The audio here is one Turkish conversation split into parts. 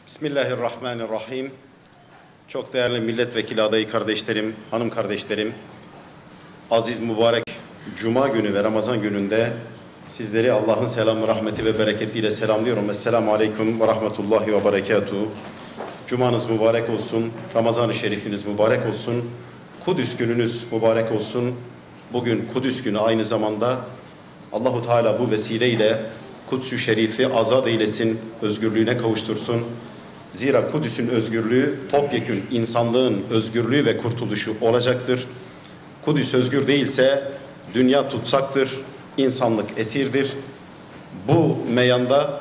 Bismillahirrahmanirrahim. Çok değerli milletvekili adayı kardeşlerim, hanım kardeşlerim, aziz mübarek Cuma günü ve Ramazan gününde sizleri Allah'ın selamı, rahmeti ve bereketiyle selamlıyorum. Esselamu aleyküm ve rahmetullahi ve berekatuhu. Cumanız mübarek olsun, Ramazan-ı Şerifiniz mübarek olsun, Kudüs gününüz mübarek olsun. Bugün Kudüs günü aynı zamanda Allahu Teala bu vesileyle Kuds-ü Şerif'i azad eylesin, özgürlüğüne kavuştursun. Zira Kudüs'ün özgürlüğü topyekün insanlığın özgürlüğü ve kurtuluşu olacaktır. Kudüs özgür değilse dünya tutsaktır, insanlık esirdir. Bu meyanda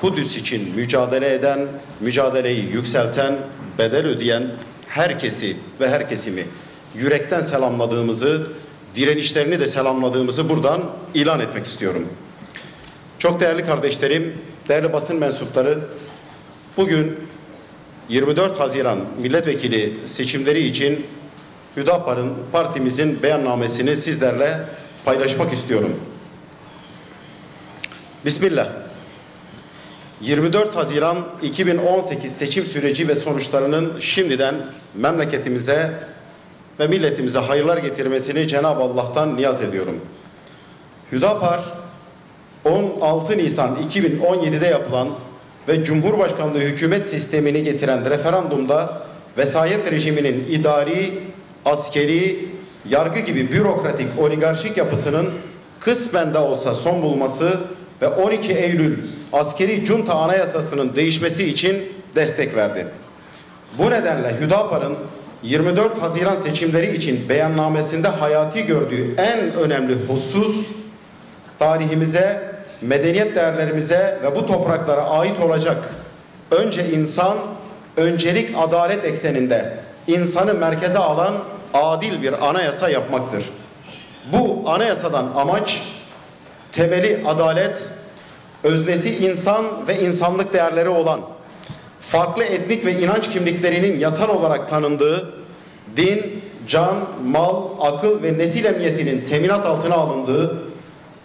Kudüs için mücadele eden, mücadeleyi yükselten, bedel ödeyen herkesi ve her kesimi yürekten selamladığımızı, direnişlerini de selamladığımızı buradan ilan etmek istiyorum. Çok değerli kardeşlerim, değerli basın mensupları, bugün 24 Haziran milletvekili seçimleri için Hüdapar'ın, partimizin beyannamesini sizlerle paylaşmak istiyorum. Bismillah. 24 Haziran 2018 seçim süreci ve sonuçlarının şimdiden memleketimize ve milletimize hayırlar getirmesini Cenab-ı Allah'tan niyaz ediyorum. Hüdapar 16 Nisan 2017'de yapılan ve Cumhurbaşkanlığı hükümet sistemini getiren referandumda vesayet rejiminin idari, askeri, yargı gibi bürokratik oligarşik yapısının kısmen de olsa son bulması ve 12 Eylül askeri junta anayasasının değişmesi için destek verdi. Bu nedenle Hüdapar'ın 24 Haziran seçimleri için beyannamesinde hayati gördüğü en önemli husus, tarihimize, medeniyet değerlerimize ve bu topraklara ait olacak önce insan, öncelik adalet ekseninde insanı merkeze alan adil bir anayasa yapmaktır. Bu anayasadan amaç temeli adalet, öznesi insan ve insanlık değerleri olan, farklı etnik ve inanç kimliklerinin yasal olarak tanındığı, din, can, mal, akıl ve nesil emniyetinin teminat altına alındığı,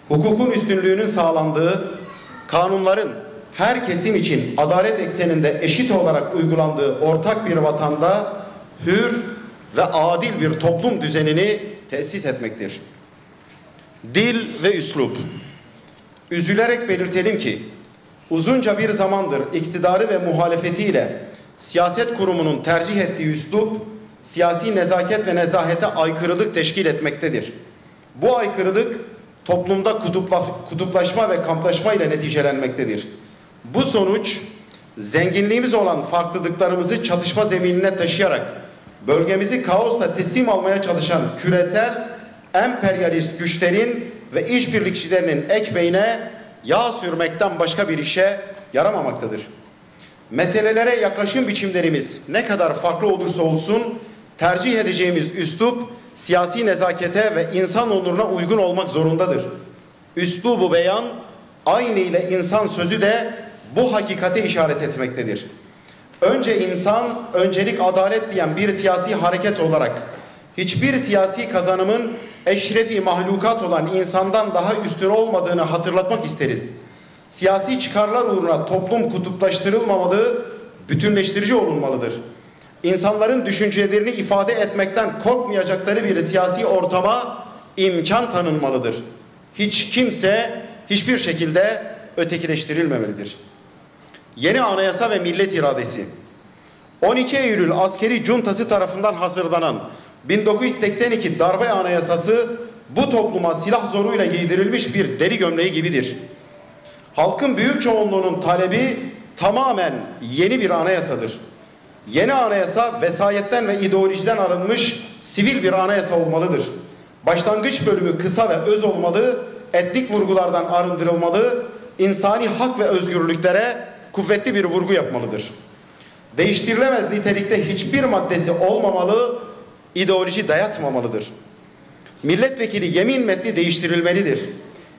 hukukun üstünlüğünün sağlandığı, kanunların her kesim için adalet ekseninde eşit olarak uygulandığı ortak bir vatanda hür ve adil bir toplum düzenini tesis etmektir. Dil ve üslup. Üzülerek belirtelim ki uzunca bir zamandır iktidarı ve muhalefetiyle siyaset kurumunun tercih ettiği üslup siyasi nezaket ve nezahete aykırılık teşkil etmektedir. Bu aykırılık toplumda kutuplaşma ve kamplaşma ile neticelenmektedir. Bu sonuç zenginliğimiz olan farklılıklarımızı çatışma zeminine taşıyarak bölgemizi kaosla teslim almaya çalışan küresel emperyalist güçlerin ve işbirlikçilerinin ekmeğine yağ sürmekten başka bir işe yaramamaktadır. Meselelere yaklaşım biçimlerimiz ne kadar farklı olursa olsun tercih edeceğimiz üslup siyasi nezakete ve insan onuruna uygun olmak zorundadır. Üslubu beyan aynı ile insan sözü de bu hakikate işaret etmektedir. Önce insan, öncelik adalet diyen bir siyasi hareket olarak hiçbir siyasi kazanımın eşrefi mahlukat olan insandan daha üstün olmadığını hatırlatmak isteriz. Siyasi çıkarlar uğruna toplum kutuplaştırılmamalı, bütünleştirici olunmalıdır. İnsanların düşüncelerini ifade etmekten korkmayacakları bir siyasi ortama imkan tanınmalıdır. Hiç kimse hiçbir şekilde ötekileştirilmemelidir. Yeni anayasa ve millet iradesi. 12 Eylül askeri cuntası tarafından hazırlanan 1982 darbe anayasası bu topluma silah zoruyla giydirilmiş bir deri gömleği gibidir. Halkın büyük çoğunluğunun talebi tamamen yeni bir anayasadır. Yeni anayasa vesayetten ve ideolojiden arınmış sivil bir anayasa olmalıdır. Başlangıç bölümü kısa ve öz olmalı, etnik vurgulardan arındırılmalı, insani hak ve özgürlüklere kuvvetli bir vurgu yapmalıdır. Değiştirilemez nitelikte hiçbir maddesi olmamalı, ideoloji dayatmamalıdır. Milletvekili yemin metni değiştirilmelidir.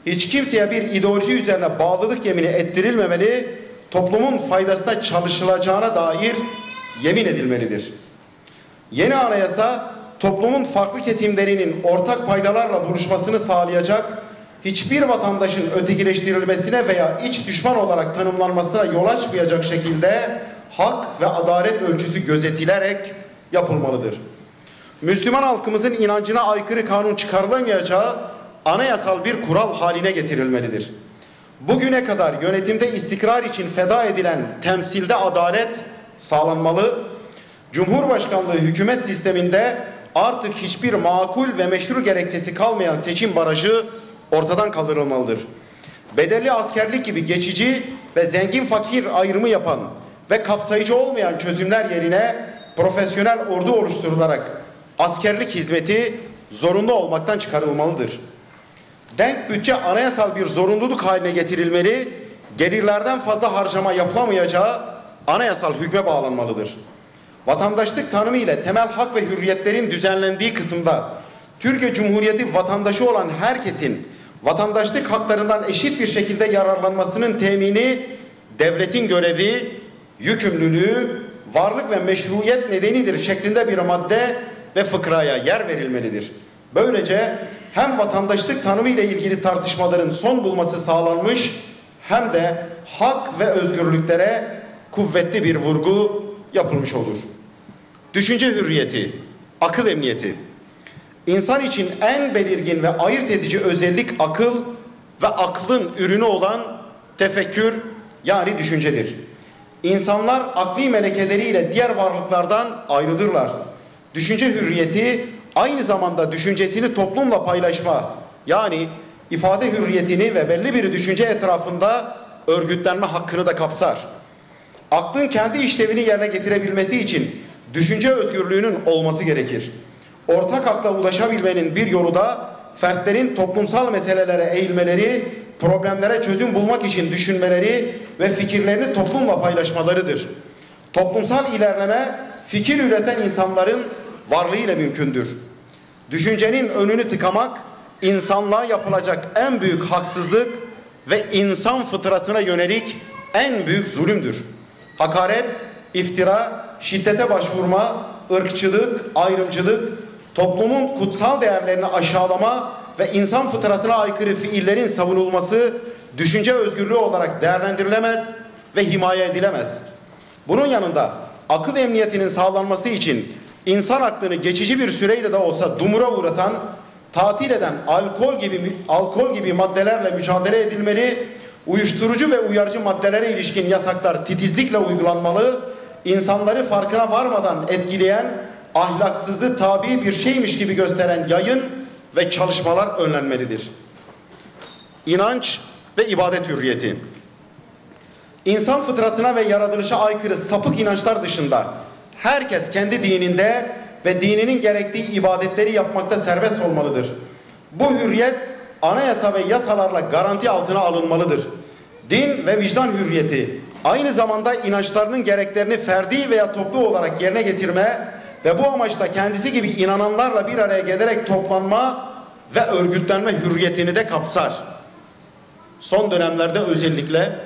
Hiç kimseye bir ideoloji üzerine bağlılık yemini ettirilmemeli, toplumun faydasına çalışılacağına dair yemin edilmelidir. Yeni anayasa toplumun farklı kesimlerinin ortak paydalarla buluşmasını sağlayacak, hiçbir vatandaşın ötekileştirilmesine veya iç düşman olarak tanımlanmasına yol açmayacak şekilde hak ve adalet ölçüsü gözetilerek yapılmalıdır. Müslüman halkımızın inancına aykırı kanun çıkarılamayacağı anayasal bir kural haline getirilmelidir. Bugüne kadar yönetimde istikrar için feda edilen temsilde adalet sağlanmalı. Cumhurbaşkanlığı hükümet sisteminde artık hiçbir makul ve meşru gerekçesi kalmayan seçim barajı ortadan kaldırılmalıdır. Bedelli askerlik gibi geçici ve zengin fakir ayrımı yapan ve kapsayıcı olmayan çözümler yerine profesyonel ordu oluşturularak askerlik hizmeti zorunlu olmaktan çıkarılmalıdır. Denk bütçe anayasal bir zorunluluk haline getirilmeli, gelirlerden fazla harcama yapılamayacağı anayasal hükme bağlanmalıdır. Vatandaşlık tanımı ile temel hak ve hürriyetlerin düzenlendiği kısımda Türkiye Cumhuriyeti vatandaşı olan herkesin vatandaşlık haklarından eşit bir şekilde yararlanmasının temini devletin görevi, yükümlülüğü, varlık ve meşruiyet nedenidir şeklinde bir madde ve fıkraya yer verilmelidir. Böylece hem vatandaşlık tanımı ile ilgili tartışmaların son bulması sağlanmış hem de hak ve özgürlüklere kuvvetli bir vurgu yapılmış olur. Düşünce hürriyeti, akıl emniyeti. İnsan için en belirgin ve ayırt edici özellik akıl ve aklın ürünü olan tefekkür yani düşüncedir. İnsanlar akli melekeleriyle diğer varlıklardan ayrılırlar. Düşünce hürriyeti aynı zamanda düşüncesini toplumla paylaşma yani ifade hürriyetini ve belli bir düşünce etrafında örgütlenme hakkını da kapsar. Aklın kendi işlevini yerine getirebilmesi için düşünce özgürlüğünün olması gerekir. Ortak akla ulaşabilmenin bir yolu da fertlerin toplumsal meselelere eğilmeleri, problemlere çözüm bulmak için düşünmeleri ve fikirlerini toplumla paylaşmalarıdır. Toplumsal ilerleme fikir üreten insanların varlığıyla mümkündür. Düşüncenin önünü tıkamak insanlığa yapılacak en büyük haksızlık ve insan fıtratına yönelik en büyük zulümdür. Hakaret, iftira, şiddete başvurma, ırkçılık, ayrımcılık, toplumun kutsal değerlerini aşağılama ve insan fıtratına aykırı fiillerin savunulması düşünce özgürlüğü olarak değerlendirilemez ve himaye edilemez. Bunun yanında akıl emniyetinin sağlanması için insan aklını geçici bir süreyle de olsa dumura uğratan, tatil eden alkol gibi maddelerle mücadele edilmeli, uyuşturucu ve uyarıcı maddelere ilişkin yasaklar titizlikle uygulanmalı, insanları farkına varmadan etkileyen, ahlaksızlığı tabii bir şeymiş gibi gösteren yayın ve çalışmalar önlenmelidir. İnanç ve ibadet hürriyeti. İnsan fıtratına ve yaratılışa aykırı sapık inançlar dışında herkes kendi dininde ve dininin gerektiği ibadetleri yapmakta serbest olmalıdır. Bu hürriyet anayasa ve yasalarla garanti altına alınmalıdır. Din ve vicdan hürriyeti aynı zamanda inançlarının gereklerini ferdi veya toplu olarak yerine getirme ve bu amaçta kendisi gibi inananlarla bir araya gelerek toplanma ve örgütlenme hürriyetini de kapsar. Son dönemlerde özellikle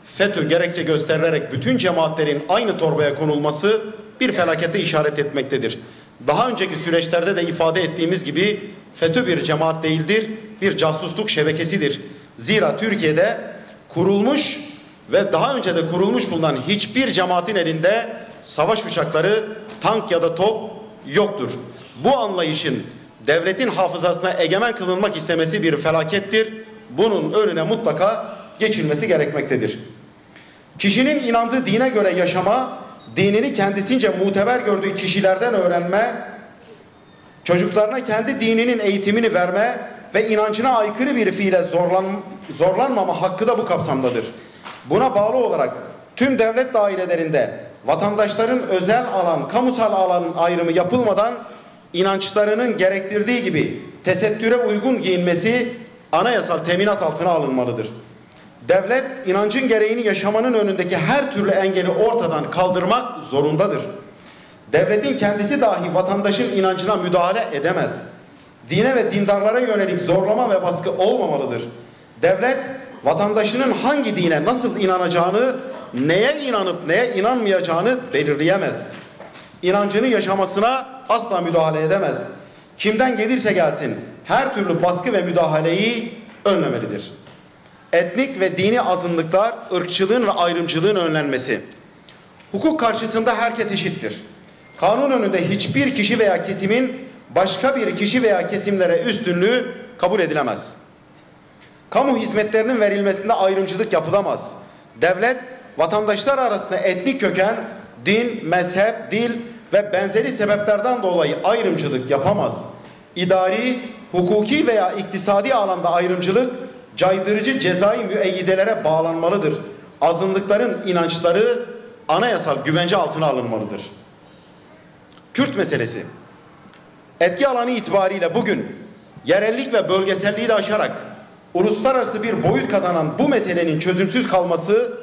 FETÖ gerekçe gösterilerek bütün cemaatlerin aynı torbaya konulması bir felakete işaret etmektedir. Daha önceki süreçlerde de ifade ettiğimiz gibi FETÖ bir cemaat değildir, bir casusluk şebekesidir. Zira Türkiye'de kurulmuş ve daha önce de kurulmuş bulunan hiçbir cemaatin elinde savaş uçakları, tank ya da top yoktur. Bu anlayışın devletin hafızasına egemen kılınmak istemesi bir felakettir. Bunun önüne mutlaka geçilmesi gerekmektedir. Kişinin inandığı dine göre yaşama, dinini kendisince muteber gördüğü kişilerden öğrenme, çocuklarına kendi dininin eğitimini verme ve inancına aykırı bir fiile zorlanmama hakkı da bu kapsamdadır. Buna bağlı olarak tüm devlet dairelerinde vatandaşların özel alan, kamusal alan ayrımı yapılmadan inançlarının gerektirdiği gibi tesettüre uygun giyinmesi anayasal teminat altına alınmalıdır. Devlet inancın gereğini yaşamanın önündeki her türlü engeli ortadan kaldırmak zorundadır. Devletin kendisi dahi vatandaşın inancına müdahale edemez. Dine ve dindarlara yönelik zorlama ve baskı olmamalıdır. Devlet vatandaşının hangi dine nasıl inanacağını, neye inanıp neye inanmayacağını belirleyemez. İnancını yaşamasına asla müdahale edemez. Kimden gelirse gelsin her türlü baskı ve müdahaleyi önlemelidir. Etnik ve dini azınlıklar, ırkçılığın ve ayrımcılığın önlenmesi. Hukuk karşısında herkes eşittir. Kanun önünde hiçbir kişi veya kesimin başka bir kişi veya kesimlere üstünlüğü kabul edilemez. Kamu hizmetlerinin verilmesinde ayrımcılık yapılamaz. Devlet, vatandaşlar arasında etnik köken, din, mezhep, dil ve benzeri sebeplerden dolayı ayrımcılık yapamaz. İdari, hukuki veya iktisadi alanda ayrımcılık, caydırıcı cezai müeyyidelere bağlanmalıdır. Azınlıkların inançları anayasal güvence altına alınmalıdır. Kürt meselesi. Etki alanı itibariyle bugün yerellik ve bölgeselliği de aşarak uluslararası bir boyut kazanan bu meselenin çözümsüz kalması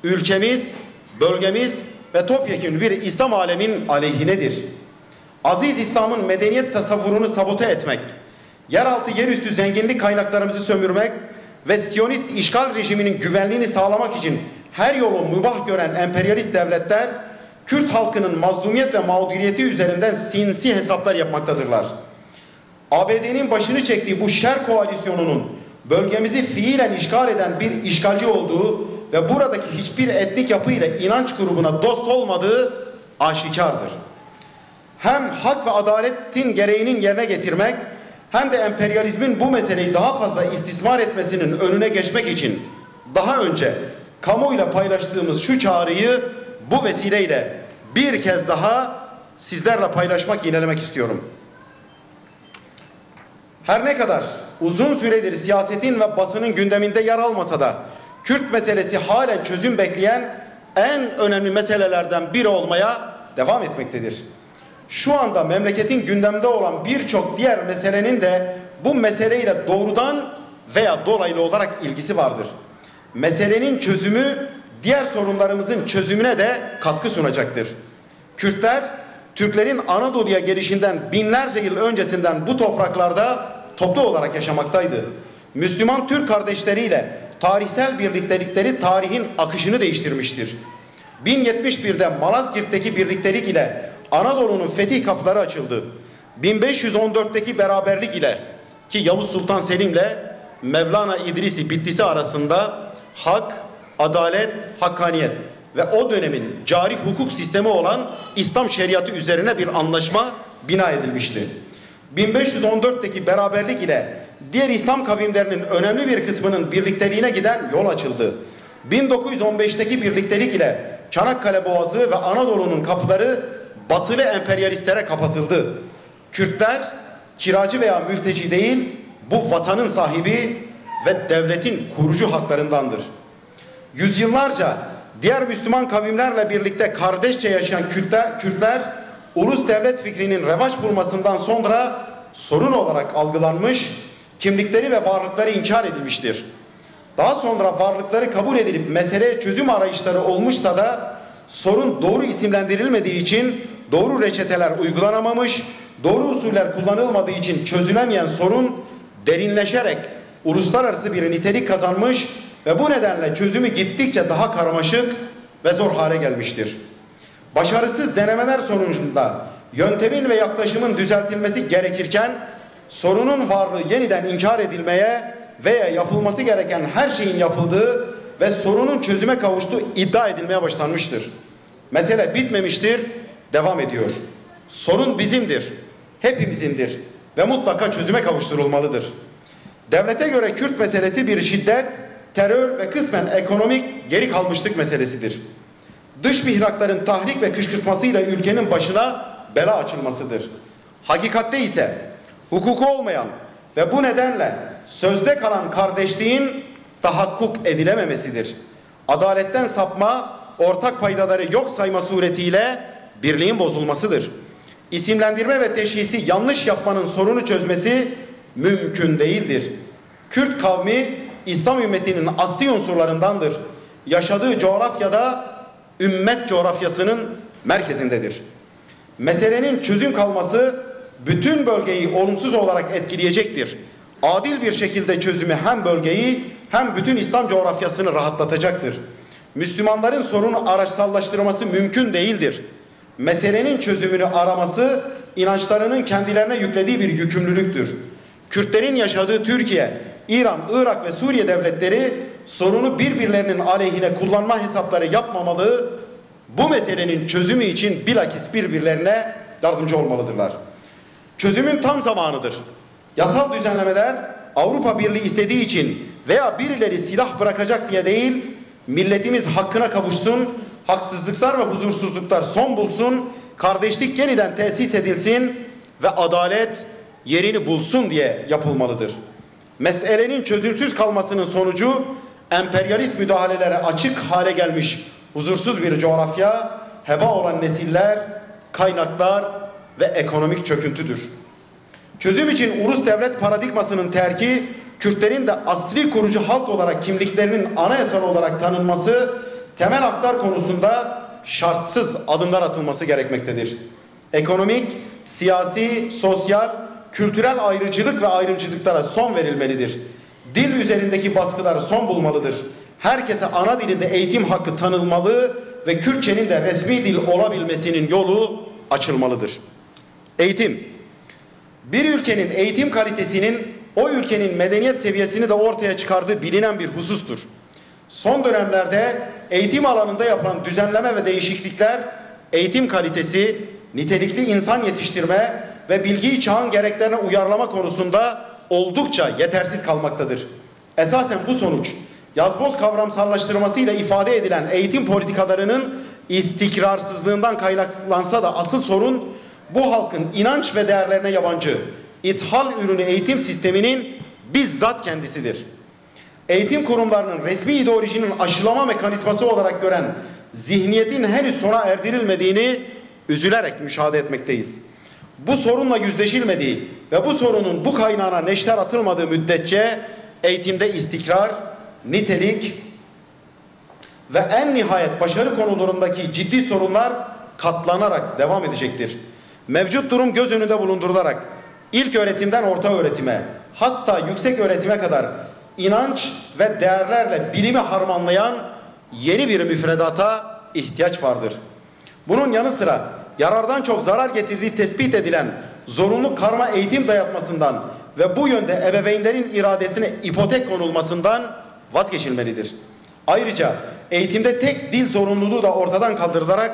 ülkemiz, bölgemiz ve topyekün bir İslam alemin aleyhinedir. Aziz İslam'ın medeniyet tasavvurunu sabote etmek, yeraltı yerüstü zenginlik kaynaklarımızı sömürmek ve Siyonist işgal rejiminin güvenliğini sağlamak için her yolu mübah gören emperyalist devletler Kürt halkının mazlumiyet ve mağduriyeti üzerinden sinsi hesaplar yapmaktadırlar. ABD'nin başını çektiği bu şer koalisyonunun bölgemizi fiilen işgal eden bir işgalci olduğu ve buradaki hiçbir etnik yapı ile inanç grubuna dost olmadığı aşikardır. Hem hak ve adaletin gereğinin yerine getirmek hem de emperyalizmin bu meseleyi daha fazla istismar etmesinin önüne geçmek için daha önce kamuoyuyla paylaştığımız şu çağrıyı bu vesileyle bir kez daha sizlerle paylaşmak, yinelemek istiyorum. Her ne kadar uzun süredir siyasetin ve basının gündeminde yer almasa da Kürt meselesi halen çözüm bekleyen en önemli meselelerden biri olmaya devam etmektedir. Şu anda memleketin gündemde olan birçok diğer meselenin de bu meseleyle doğrudan veya dolaylı olarak ilgisi vardır. Meselenin çözümü diğer sorunlarımızın çözümüne de katkı sunacaktır. Kürtler, Türklerin Anadolu'ya gelişinden binlerce yıl öncesinden bu topraklarda toplu olarak yaşamaktaydı. Müslüman Türk kardeşleriyle tarihsel birliktelikleri tarihin akışını değiştirmiştir. 1071'de Malazgirt'teki birliktelik ile Anadolu'nun fetih kapıları açıldı. 1514'teki beraberlik ile ki Yavuz Sultan Selim'le Mevlana İdrisi Bitlisi arasında hak, adalet, hakkaniyet ve o dönemin cari hukuk sistemi olan İslam şeriatı üzerine bir anlaşma bina edilmişti. 1514'teki beraberlik ile diğer İslam kavimlerinin önemli bir kısmının birlikteliğine giden yol açıldı. 1915'teki birliktelik ile Çanakkale Boğazı ve Anadolu'nun kapıları batılı emperyalistlere kapatıldı. Kürtler kiracı veya mülteci değil, bu vatanın sahibi ve devletin kurucu haklarındandır. Yüzyıllarca diğer Müslüman kavimlerle birlikte kardeşçe yaşayan Kürtler ulus devlet fikrinin revaç bulmasından sonra sorun olarak algılanmış, kimlikleri ve varlıkları inkar edilmiştir. Daha sonra varlıkları kabul edilip meseleye çözüm arayışları olmuşsa da sorun doğru isimlendirilmediği için doğru reçeteler uygulanamamış, doğru usuller kullanılmadığı için çözülemeyen sorun derinleşerek uluslararası bir nitelik kazanmış ve bu nedenle çözümü gittikçe daha karmaşık ve zor hale gelmiştir. Başarısız denemeler sonucunda yöntemin ve yaklaşımın düzeltilmesi gerekirken sorunun varlığı yeniden inkar edilmeye veya yapılması gereken her şeyin yapıldığı ve sorunun çözüme kavuştuğu iddia edilmeye başlanmıştır. Mesele bitmemiştir, devam ediyor. Sorun bizimdir, hepimizindir ve mutlaka çözüme kavuşturulmalıdır. Devlete göre Kürt meselesi bir şiddet, terör ve kısmen ekonomik geri kalmışlık meselesidir. Dış mihrakların tahrik ve kışkırtmasıyla ülkenin başına bela açılmasıdır. Hakikatte ise hukuku olmayan ve bu nedenle sözde kalan kardeşliğin tahakkuk edilememesidir. Adaletten sapma, ortak paydaları yok sayma suretiyle birliğin bozulmasıdır. İsimlendirme ve teşhisi yanlış yapmanın sorunu çözmesi mümkün değildir. Kürt kavmi İslam ümmetinin asli unsurlarındandır. Yaşadığı coğrafyada ümmet coğrafyasının merkezindedir. Meselenin çözüm kalması bütün bölgeyi olumsuz olarak etkileyecektir. Adil bir şekilde çözümü hem bölgeyi hem bütün İslam coğrafyasını rahatlatacaktır. Müslümanların sorunu araçsallaştırması mümkün değildir. Meselenin çözümünü araması inançlarının kendilerine yüklediği bir yükümlülüktür. Kürtlerin yaşadığı Türkiye, İran, Irak ve Suriye devletleri sorunu birbirlerinin aleyhine kullanma hesapları yapmamalı bu meselenin çözümü için bilakis birbirlerine yardımcı olmalıdırlar. Çözümün tam zamanıdır. Yasal düzenlemeler Avrupa Birliği istediği için veya birileri silah bırakacak diye değil, milletimiz hakkına kavuşsun, haksızlıklar ve huzursuzluklar son bulsun, kardeşlik yeniden tesis edilsin ve adalet yerini bulsun diye yapılmalıdır. Meselenin çözümsüz kalmasının sonucu emperyalist müdahalelere açık hale gelmiş huzursuz bir coğrafya, heba olan nesiller, kaynaklar ve ekonomik çöküntüdür. Çözüm için ulus devlet paradigmasının terki, Kürtlerin de asli kurucu halk olarak kimliklerinin anayasal olarak tanınması, temel haklar konusunda şartsız adımlar atılması gerekmektedir. Ekonomik, siyasi, sosyal, kültürel ayrıcılık ve ayrımcılıklara son verilmelidir. Dil üzerindeki baskılar son bulmalıdır. Herkese ana dilinde eğitim hakkı tanınmalı ve Kürtçenin de resmi dil olabilmesinin yolu açılmalıdır. Eğitim. Bir ülkenin eğitim kalitesinin o ülkenin medeniyet seviyesini de ortaya çıkardığı bilinen bir husustur. Son dönemlerde eğitim alanında yapılan düzenleme ve değişiklikler eğitim kalitesi, nitelikli insan yetiştirme ve bilgiyi çağın gereklerine uyarlama konusunda oldukça yetersiz kalmaktadır. Esasen bu sonuç yazboz kavramsallaştırmasıyla ifade edilen eğitim politikalarının istikrarsızlığından kaynaklansa da asıl sorun bu halkın inanç ve değerlerine yabancı, ithal ürünü eğitim sisteminin bizzat kendisidir. Eğitim kurumlarının resmi ideolojinin aşılama mekanizması olarak gören zihniyetin henüz sona erdirilmediğini üzülerek müşahede etmekteyiz. Bu sorunla yüzleşilmediği ve bu sorunun bu kaynağına neşter atılmadığı müddetçe eğitimde istikrar, nitelik ve en nihayet başarı konularındaki ciddi sorunlar katlanarak devam edecektir. Mevcut durum göz önünde bulundurularak ilk öğretimden orta öğretime, hatta yüksek öğretime kadar inanç ve değerlerle bilimi harmanlayan yeni bir müfredata ihtiyaç vardır. Bunun yanı sıra yarardan çok zarar getirdiği tespit edilen zorunlu karma eğitim dayatmasından ve bu yönde ebeveynlerin iradesine ipotek konulmasından vazgeçilmelidir. Ayrıca eğitimde tek dil zorunluluğu da ortadan kaldırılarak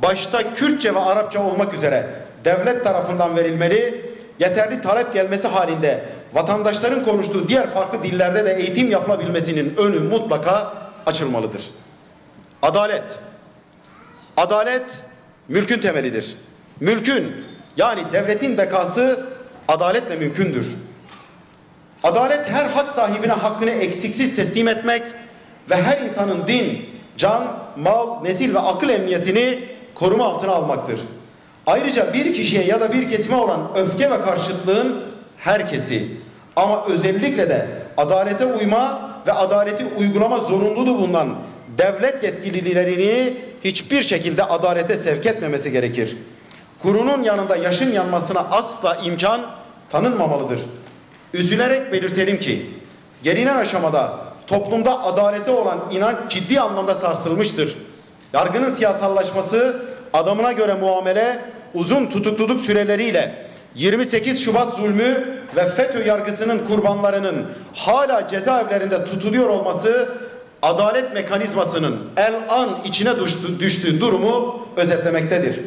başta Kürtçe ve Arapça olmak üzere devlet tarafından verilmeli, yeterli talep gelmesi halinde vatandaşların konuştuğu diğer farklı dillerde de eğitim yapılabilmesinin önü mutlaka açılmalıdır. Adalet. Adalet mülkün temelidir. Mülkün yani devletin bekası adaletle mümkündür. Adalet her hak sahibine hakkını eksiksiz teslim etmek ve her insanın din, can, mal, nesil ve akıl emniyetini koruma altına almaktır. Ayrıca bir kişiye ya da bir kesime olan öfke ve karşıtlığın herkesi ama özellikle de adalete uyma ve adaleti uygulama zorunluluğu bulunan devlet yetkililerini hiçbir şekilde adalete sevk etmemesi gerekir. Kurunun yanında yaşın yanmasına asla imkan tanınmamalıdır. Üzülerek belirtelim ki gelinen aşamada toplumda adalete olan inanç ciddi anlamda sarsılmıştır. Yargının siyasallaşması, adamına göre muamele, uzun tutukluluk süreleriyle 28 Şubat zulmü ve FETÖ yargısının kurbanlarının hala cezaevlerinde tutuluyor olması adalet mekanizmasının el-an içine düştüğü durumu özetlemektedir.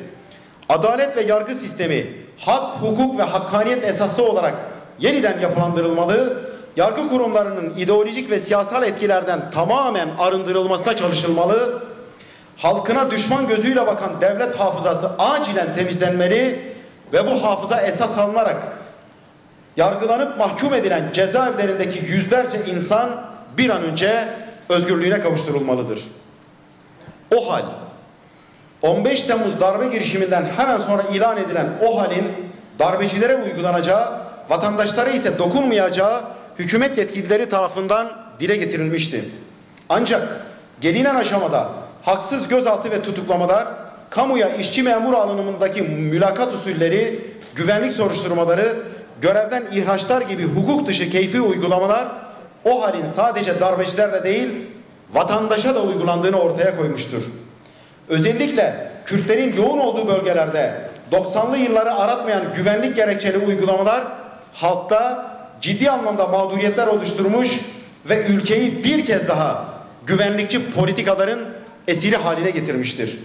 Adalet ve yargı sistemi hak, hukuk ve hakkaniyet esaslı olarak yeniden yapılandırılmalı, yargı kurumlarının ideolojik ve siyasal etkilerden tamamen arındırılmasına çalışılmalı, halkına düşman gözüyle bakan devlet hafızası acilen temizlenmeli ve bu hafıza esas alınarak yargılanıp mahkum edilen cezaevlerindeki yüzlerce insan bir an önce özgürlüğüne kavuşturulmalıdır. O hal, 15 Temmuz darbe girişiminden hemen sonra ilan edilen o halin darbecilere uygulanacağı, vatandaşlara ise dokunmayacağı hükümet yetkilileri tarafından dile getirilmişti. Ancak gelinen aşamada haksız gözaltı ve tutuklamalar, kamuya işçi memur alınımındaki mülakat usulleri, güvenlik soruşturmaları, görevden ihraçlar gibi hukuk dışı keyfi uygulamalar o halin sadece darbecilerle değil vatandaşa da uygulandığını ortaya koymuştur. Özellikle Kürtlerin yoğun olduğu bölgelerde 90'lı yılları aratmayan güvenlik gerekçeli uygulamalar halkta ciddi anlamda mağduriyetler oluşturmuş ve ülkeyi bir kez daha güvenlikçi politikaların esiri haline getirmiştir.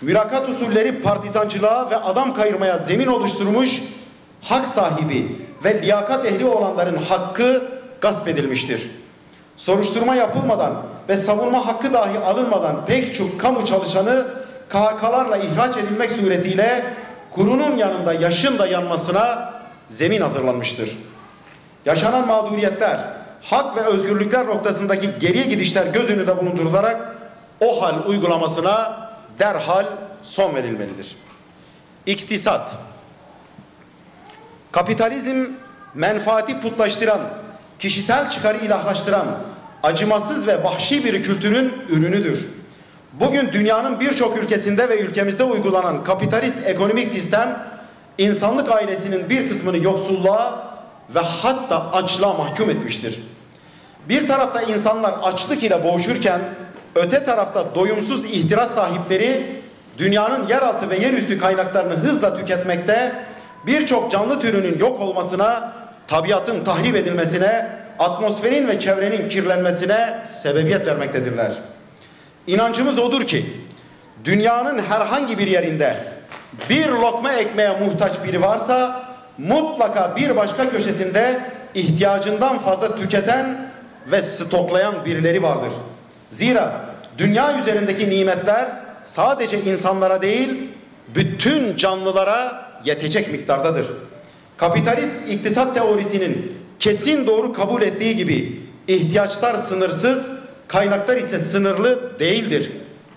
mülakat usulleri partizancılığa ve adam kayırmaya zemin oluşturmuş, hak sahibi ve liyakat ehli olanların hakkı gasp edilmiştir. Soruşturma yapılmadan ve savunma hakkı dahi alınmadan pek çok kamu çalışanı KHK'larla ihraç edilmek suretiyle kurunun yanında yaşın da yanmasına zemin hazırlanmıştır. Yaşanan mağduriyetler, hak ve özgürlükler noktasındaki geriye gidişler göz önünde bulundurularak o hal uygulamasına derhal son verilmelidir. İktisat. Kapitalizm menfaati putlaştıran, kişisel çıkarı ilahlaştıran, acımasız ve vahşi bir kültürün ürünüdür. Bugün dünyanın birçok ülkesinde ve ülkemizde uygulanan kapitalist ekonomik sistem, insanlık ailesinin bir kısmını yoksulluğa ve hatta açlığa mahkum etmiştir. Bir tarafta insanlar açlık ile boğuşurken, öte tarafta doyumsuz ihtiras sahipleri dünyanın yeraltı ve yerüstü kaynaklarını hızla tüketmekte, birçok canlı türünün yok olmasına, tabiatın tahrip edilmesine, atmosferin ve çevrenin kirlenmesine sebebiyet vermektedirler. İnancımız odur ki, dünyanın herhangi bir yerinde bir lokma ekmeğe muhtaç biri varsa, mutlaka bir başka köşesinde ihtiyacından fazla tüketen ve stoklayan birileri vardır. Zira dünya üzerindeki nimetler sadece insanlara değil, bütün canlılara yetecek miktardadır. Kapitalist iktisat teorisinin kesin doğru kabul ettiği gibi ihtiyaçlar sınırsız, kaynaklar ise sınırlı değildir.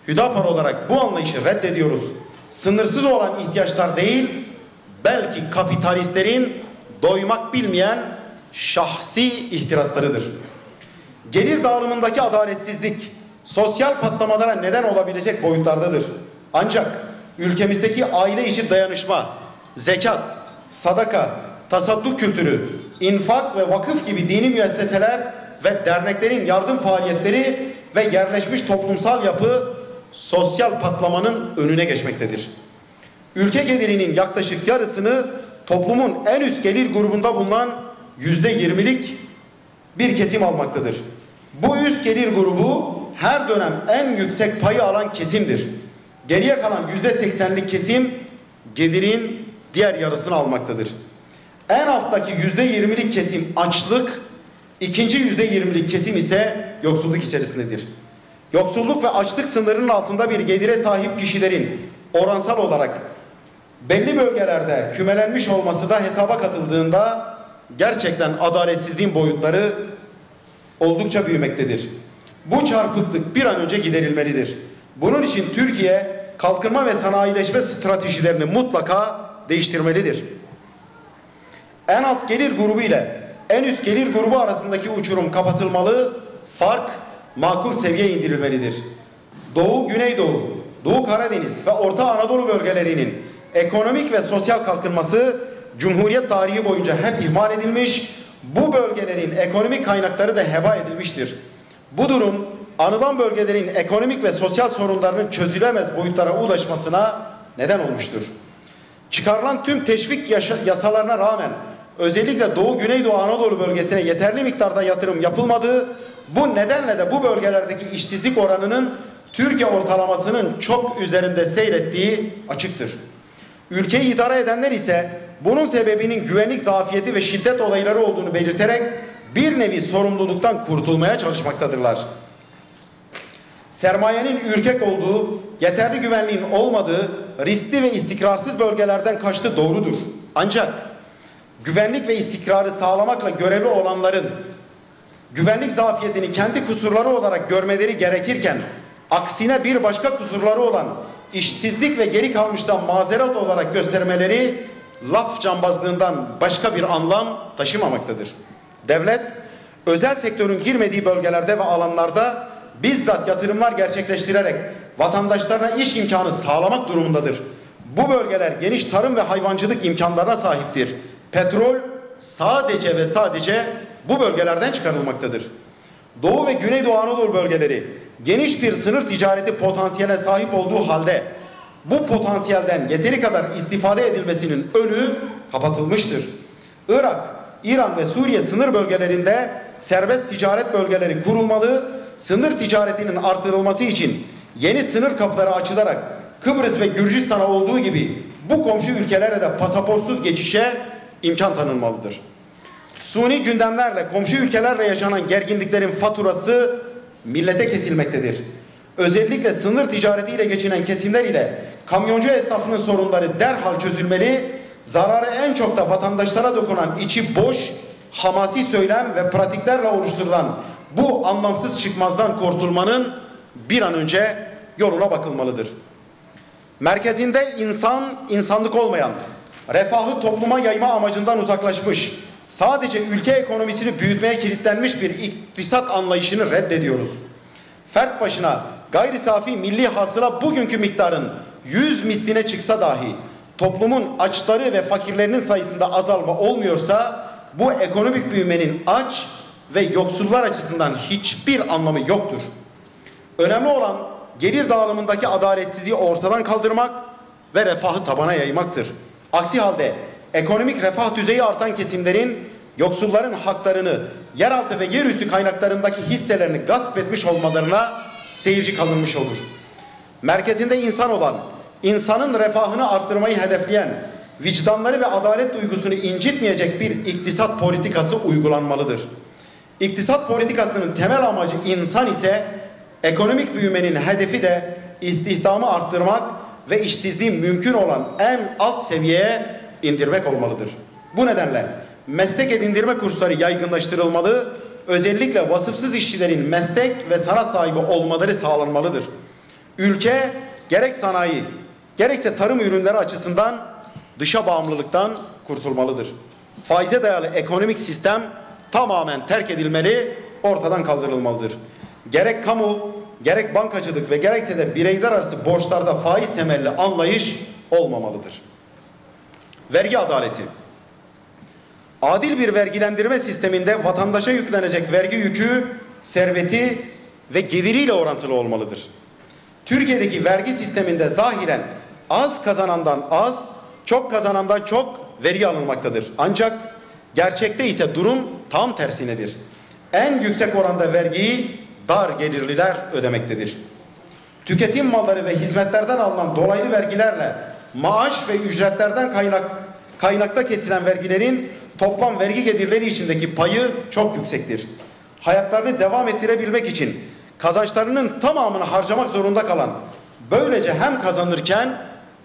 Hüdapar olarak bu anlayışı reddediyoruz. Sınırsız olan ihtiyaçlar değil, belki kapitalistlerin doymak bilmeyen şahsi ihtiraslarıdır. Gelir dağılımındaki adaletsizlik, sosyal patlamalara neden olabilecek boyutlardadır. Ancak ülkemizdeki aile içi dayanışma, zekat, sadaka, tasadduk kültürü, infak ve vakıf gibi dini müesseseler ve derneklerin yardım faaliyetleri ve yerleşmiş toplumsal yapı sosyal patlamanın önüne geçmektedir. Ülke gelirinin yaklaşık yarısını toplumun en üst gelir grubunda bulunan %20'lik bir kesim almaktadır. Bu üst gelir grubu her dönem en yüksek payı alan kesimdir. Geriye kalan %80'lik kesim gelirin diğer yarısını almaktadır. En alttaki %20'lik kesim açlık, ikinci %20'lik kesim ise yoksulluk içerisindedir. Yoksulluk ve açlık sınırının altında bir gelire sahip kişilerin oransal olarak belli bölgelerde kümelenmiş olması da hesaba katıldığında gerçekten adaletsizliğin boyutları oldukça büyümektedir. Bu çarpıklık bir an önce giderilmelidir. Bunun için Türkiye kalkınma ve sanayileşme stratejilerini mutlaka değiştirmelidir. En alt gelir grubu ile en üst gelir grubu arasındaki uçurum kapatılmalı, fark makul seviyeye indirilmelidir. Doğu, Güneydoğu, Doğu Karadeniz ve Orta Anadolu bölgelerinin ekonomik ve sosyal kalkınması Cumhuriyet tarihi boyunca hep ihmal edilmiş, bu bölgelerin ekonomik kaynakları da heba edilmiştir. Bu durum anılan bölgelerin ekonomik ve sosyal sorunlarının çözülemez boyutlara ulaşmasına neden olmuştur. Çıkarılan tüm teşvik yasalarına rağmen özellikle Doğu Güneydoğu Anadolu bölgesine yeterli miktarda yatırım yapılmadığı, bu nedenle de bu bölgelerdeki işsizlik oranının Türkiye ortalamasının çok üzerinde seyrettiği açıktır. Ülkeyi idare edenler ise bunun sebebinin güvenlik zafiyeti ve şiddet olayları olduğunu belirterek bir nevi sorumluluktan kurtulmaya çalışmaktadırlar. Sermayenin ürkek olduğu, yeterli güvenliğin olmadığı, riskli ve istikrarsız bölgelerden kaçtığı doğrudur. Ancak güvenlik ve istikrarı sağlamakla görevli olanların güvenlik zafiyetini kendi kusurları olarak görmeleri gerekirken, aksine bir başka kusurları olan işsizlik ve geri kalmıştan mazeret olarak göstermeleri laf cambazlığından başka bir anlam taşımamaktadır. Devlet, özel sektörün girmediği bölgelerde ve alanlarda bizzat yatırımlar gerçekleştirerek vatandaşlarına iş imkanı sağlamak durumundadır. Bu bölgeler geniş tarım ve hayvancılık imkanlarına sahiptir. Petrol sadece ve sadece bu bölgelerden çıkarılmaktadır. Doğu ve Güneydoğu Anadolu bölgeleri geniş bir sınır ticareti potansiyeline sahip olduğu halde bu potansiyelden yeteri kadar istifade edilmesinin önü kapatılmıştır. Irak, İran ve Suriye sınır bölgelerinde serbest ticaret bölgeleri kurulmalı, sınır ticaretinin artırılması için yeni sınır kapıları açılarak Kıbrıs ve Gürcistan'a olduğu gibi bu komşu ülkelere de pasaportsuz geçişe imkan tanınmalıdır. Suni gündemlerle komşu ülkelerle yaşanan gerginliklerin faturası millete kesilmektedir. Özellikle sınır ticaretiyle geçinen kesimler ile kamyoncu esnafının sorunları derhal çözülmeli, zararı en çok da vatandaşlara dokunan içi boş, hamasi söylem ve pratiklerle oluşturulan bu anlamsız çıkmazdan kurtulmanın bir an önce yoluna bakılmalıdır. Merkezinde insanlık olmayan, refahı topluma yayma amacından uzaklaşmış, sadece ülke ekonomisini büyütmeye kilitlenmiş bir iktisat anlayışını reddediyoruz. Fert başına gayri safi milli hasıla bugünkü miktarın 100 misline çıksa dahi toplumun açları ve fakirlerinin sayısında azalma olmuyorsa bu ekonomik büyümenin aç ve yoksullar açısından hiçbir anlamı yoktur. Önemli olan gelir dağılımındaki adaletsizliği ortadan kaldırmak ve refahı tabana yaymaktır. Aksi halde ekonomik refah düzeyi artan kesimlerin yoksulların haklarını, yeraltı ve yerüstü kaynaklarındaki hisselerini gasp etmiş olmalarına seyirci kalınmış olur. Merkezinde insan olan, insanın refahını arttırmayı hedefleyen, vicdanları ve adalet duygusunu incitmeyecek bir iktisat politikası uygulanmalıdır. İktisat politikasının temel amacı insan ise ekonomik büyümenin hedefi de istihdamı arttırmak ve işsizliği mümkün olan en alt seviyeye indirmek olmalıdır. Bu nedenle meslek edindirme kursları yaygınlaştırılmalı, özellikle vasıfsız işçilerin meslek ve sanat sahibi olmaları sağlanmalıdır. Ülke gerek sanayi, gerekse tarım ürünleri açısından dışa bağımlılıktan kurtulmalıdır. Faize dayalı ekonomik sistem tamamen terk edilmeli, ortadan kaldırılmalıdır. Gerek kamu, gerek bankacılık ve gerekse de bireyler arası borçlarda faiz temelli anlayış olmamalıdır. Vergi adaleti. Adil bir vergilendirme sisteminde vatandaşa yüklenecek vergi yükü, serveti ve geliriyle orantılı olmalıdır. Türkiye'deki vergi sisteminde zahiren az kazanandan az, çok kazanandan çok vergi alınmaktadır. Ancak gerçekte ise durum tam tersinedir. En yüksek oranda vergiyi dar gelirliler ödemektedir. Tüketim malları ve hizmetlerden alınan dolaylı vergilerle maaş ve ücretlerden kaynakta kesilen vergilerin toplam vergi gelirleri içindeki payı çok yüksektir. Hayatlarını devam ettirebilmek için kazançlarının tamamını harcamak zorunda kalan, böylece hem kazanırken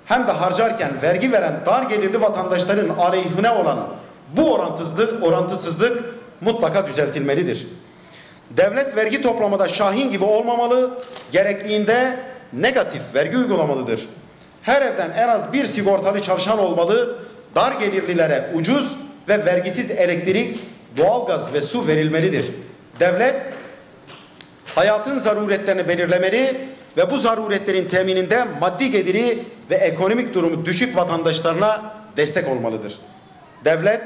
hem de harcarken vergi veren dar gelirli vatandaşların aleyhine olan bu orantısızlık mutlaka düzeltilmelidir. Devlet vergi toplamada Şahin gibi olmamalı, gerektiğinde negatif vergi uygulamalıdır. Her evden en az bir sigortalı çalışan olmalı, dar gelirlilere ucuz ve vergisiz elektrik, doğalgaz ve su verilmelidir. Devlet hayatın zaruretlerini belirlemeli ve bu zaruretlerin temininde maddi geliri ve ekonomik durumu düşük vatandaşlarına destek olmalıdır. Devlet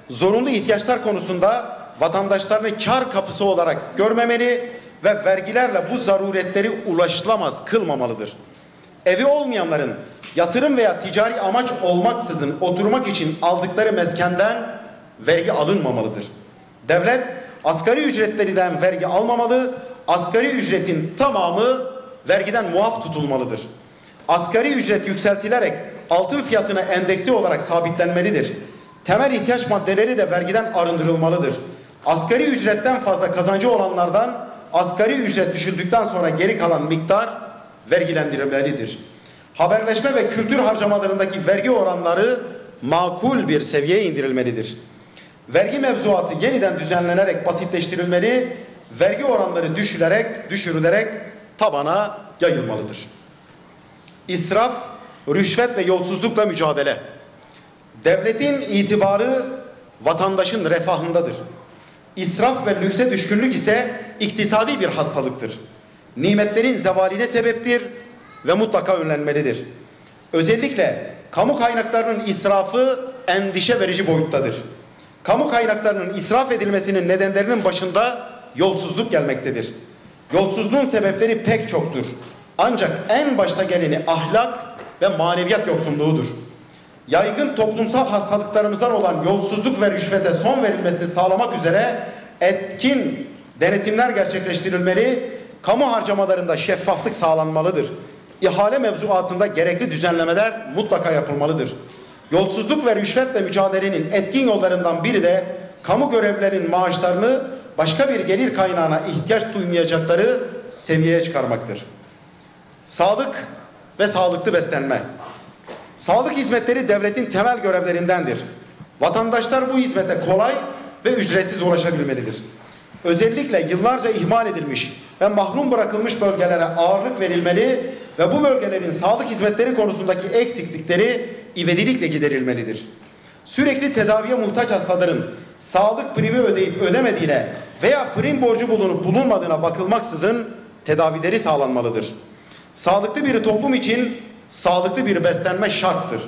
zorunlu ihtiyaçlar konusunda vatandaşlarını kar kapısı olarak görmemeli ve vergilerle bu zaruretleri ulaşılamaz kılmamalıdır. Evi olmayanların yatırım veya ticari amaç olmaksızın oturmak için aldıkları meskenden vergi alınmamalıdır. Devlet asgari ücretlerinden vergi almamalı, asgari ücretin tamamı vergiden muaf tutulmalıdır. Asgari ücret yükseltilerek altın fiyatına endeksli olarak sabitlenmelidir. Temel ihtiyaç maddeleri de vergiden arındırılmalıdır. Asgari ücretten fazla kazancı olanlardan asgari ücret düşüldükten sonra geri kalan miktar vergilendirilmelidir. Haberleşme ve kültür harcamalarındaki vergi oranları makul bir seviyeye indirilmelidir. Vergi mevzuatı yeniden düzenlenerek basitleştirilmeli, vergi oranları düşürülerek tabana yayılmalıdır. İsraf, rüşvet ve yolsuzlukla mücadele. Devletin itibarı vatandaşın refahındadır. İsraf ve lükse düşkünlük ise iktisadi bir hastalıktır. Nimetlerin zevaline sebeptir ve mutlaka önlenmelidir. Özellikle kamu kaynaklarının israfı endişe verici boyuttadır. Kamu kaynaklarının israf edilmesinin nedenlerinin başında yolsuzluk gelmektedir. Yolsuzluğun sebepleri pek çoktur. Ancak en başta geleni ahlak ve maneviyat yoksunluğudur. Yaygın toplumsal hastalıklarımızdan olan yolsuzluk ve rüşvete son verilmesini sağlamak üzere etkin denetimler gerçekleştirilmeli, kamu harcamalarında şeffaflık sağlanmalıdır. ihale mevzuatında gerekli düzenlemeler mutlaka yapılmalıdır. Yolsuzluk ve rüşvetle mücadelenin etkin yollarından biri de kamu görevlilerinin maaşlarını başka bir gelir kaynağına ihtiyaç duymayacakları seviyeye çıkarmaktır. Sağlık ve sağlıklı beslenme. Sağlık hizmetleri devletin temel görevlerindendir. Vatandaşlar bu hizmete kolay ve ücretsiz ulaşabilmelidir. Özellikle yıllarca ihmal edilmiş ve mahrum bırakılmış bölgelere ağırlık verilmeli ve bu bölgelerin sağlık hizmetleri konusundaki eksiklikleri ivedilikle giderilmelidir. Sürekli tedaviye muhtaç hastaların sağlık primi ödeyip ödemediğine veya prim borcu bulunup bulunmadığına bakılmaksızın tedavileri sağlanmalıdır. Sağlıklı bir toplum için sağlıklı bir beslenme şarttır.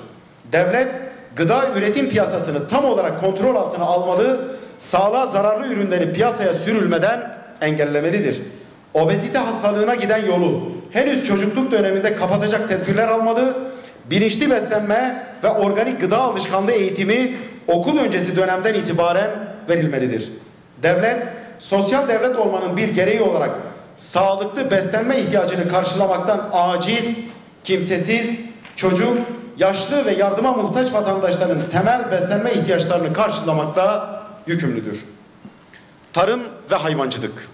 Devlet gıda üretim piyasasını tam olarak kontrol altına almalı, sağlığa zararlı ürünleri piyasaya sürülmeden engellemelidir. Obezite hastalığına giden yolu henüz çocukluk döneminde kapatacak tedbirler almalı, bilinçli beslenme ve organik gıda alışkanlığı eğitimi okul öncesi dönemden itibaren verilmelidir. Devlet, sosyal devlet olmanın bir gereği olarak sağlıklı beslenme ihtiyacını karşılamaktan aciz, kimsesiz, çocuk, yaşlı ve yardıma muhtaç vatandaşların temel beslenme ihtiyaçlarını karşılamakta yükümlüdür. Tarım ve hayvancılık.